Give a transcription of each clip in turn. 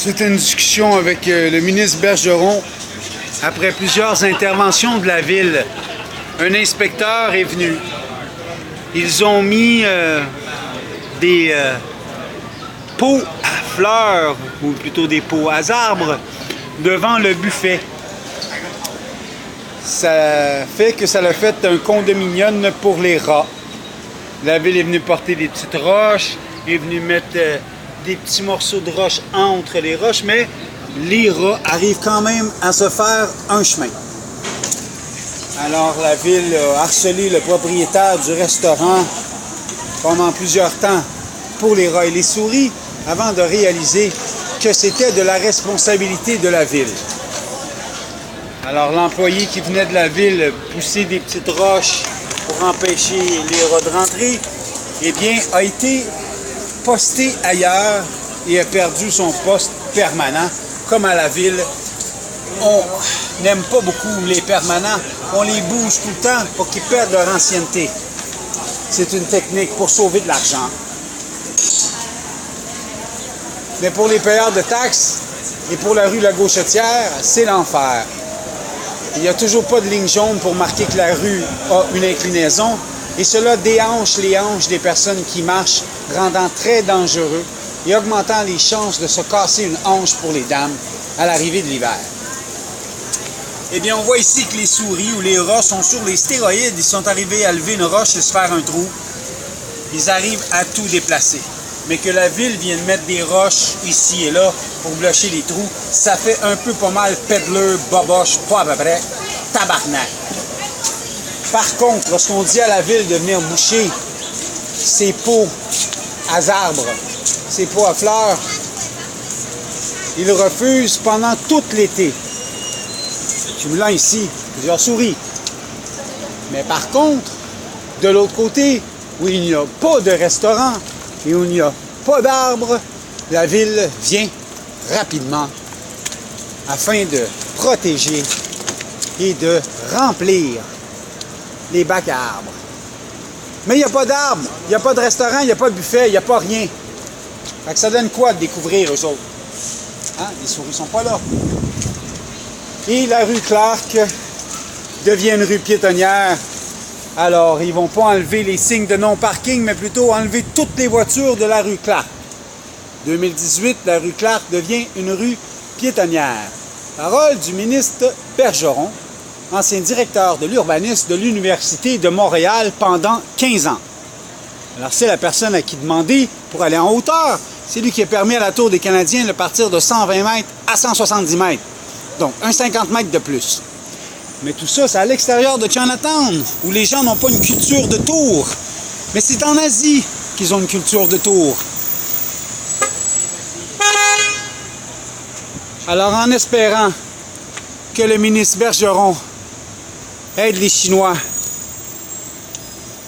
C'était une discussion avec le ministre Bergeron. Après plusieurs interventions de la ville, un inspecteur est venu. Ils ont mis des pots à fleurs, ou plutôt des pots à arbres, devant le buffet. Ça fait que ça l'a fait un condominium pour les rats. La ville est venue porter des petites roches, est venue mettre des petits morceaux de roche entre les roches, mais les rats arrivent quand même à se faire un chemin. Alors la ville a harcelé le propriétaire du restaurant pendant plusieurs temps pour les rats et les souris, avant de réaliser que c'était de la responsabilité de la ville. Alors l'employé qui venait de la ville pousser des petites roches pour empêcher les rats de rentrer, eh bien, a été posté ailleurs et a perdu son poste permanent. Comme à la ville, on n'aime pas beaucoup les permanents, on les bouge tout le temps pour qu'ils perdent leur ancienneté. C'est une technique pour sauver de l'argent. Mais pour les payeurs de taxes et pour la rue La Gauchetière, c'est l'enfer. Il n'y a toujours pas de ligne jaune pour marquer que la rue a une inclinaison et cela déhanche les hanches des personnes qui marchent, rendant très dangereux et augmentant les chances de se casser une hanche pour les dames à l'arrivée de l'hiver. Eh bien, on voit ici que les souris ou les rats sont sur les stéroïdes. Ils sont arrivés à lever une roche et se faire un trou. Ils arrivent à tout déplacer. Mais que la ville vienne mettre des roches ici et là pour bloquer les trous, ça fait un peu pas mal peddler, boboche, pas à peu près, tabarnak. Par contre, lorsqu'on dit à la ville de venir boucher ces pots à arbres, ces pots à fleurs, ils refusent pendant tout l'été. Cumulant ici plusieurs souris. Mais par contre, de l'autre côté, où il n'y a pas de restaurant et où il n'y a pas d'arbres, la ville vient rapidement afin de protéger et de remplir les bacs à arbres. Mais il n'y a pas d'arbres, il n'y a pas de restaurant, il n'y a pas de buffet, il n'y a pas rien. Fait que ça donne quoi de découvrir eux autres? Hein? Les souris ne sont pas là. Et la rue Clark devient une rue piétonnière. Alors, ils ne vont pas enlever les signes de non-parking, mais plutôt enlever toutes les voitures de la rue Clark. 2018, la rue Clark devient une rue piétonnière. Parole du ministre Bergeron, ancien directeur de l'urbanisme de l'Université de Montréal pendant 15 ans. Alors, c'est la personne à qui demander pour aller en hauteur. C'est lui qui a permis à la Tour des Canadiens de partir de 120 mètres à 170 mètres. Donc, un 50 mètres de plus. Mais tout ça, c'est à l'extérieur de Chinatown, où les gens n'ont pas une culture de tour. Mais c'est en Asie qu'ils ont une culture de tour. Alors, en espérant que le ministre Bergeron aide les Chinois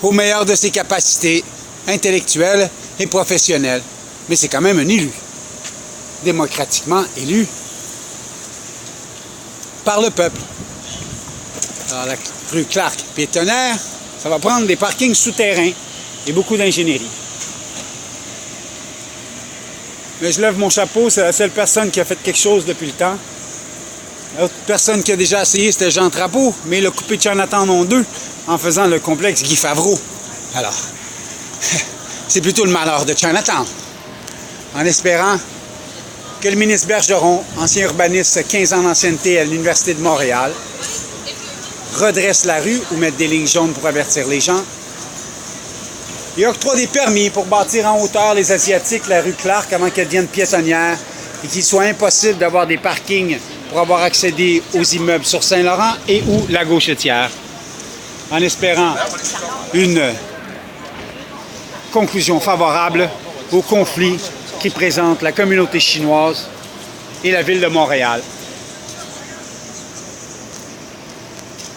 au meilleur de ses capacités intellectuelles et professionnelles. Mais c'est quand même un élu, démocratiquement élu par le peuple. Alors, la rue Clark piétonnaire, ça va prendre des parkings souterrains et beaucoup d'ingénierie. Mais je lève mon chapeau, c'est la seule personne qui a fait quelque chose depuis le temps. L'autre personne qui a déjà essayé, c'était Jean Drapeau, mais il a coupé Chinatown en deux en faisant le complexe Guy Favreau. Alors, c'est plutôt le malheur de Chinatown. En espérant que le ministre Bergeron, ancien urbaniste, 15 ans d'ancienneté à l'Université de Montréal, redresse la rue ou mette des lignes jaunes pour avertir les gens. Il octroie des permis pour bâtir en hauteur les Asiatiques la rue Clark avant qu'elle devienne piétonnière et qu'il soit impossible d'avoir des parkings pour avoir accédé aux immeubles sur Saint-Laurent et ou La Gauchetière. En espérant une conclusion favorable au conflit qui présente la communauté chinoise et la ville de Montréal.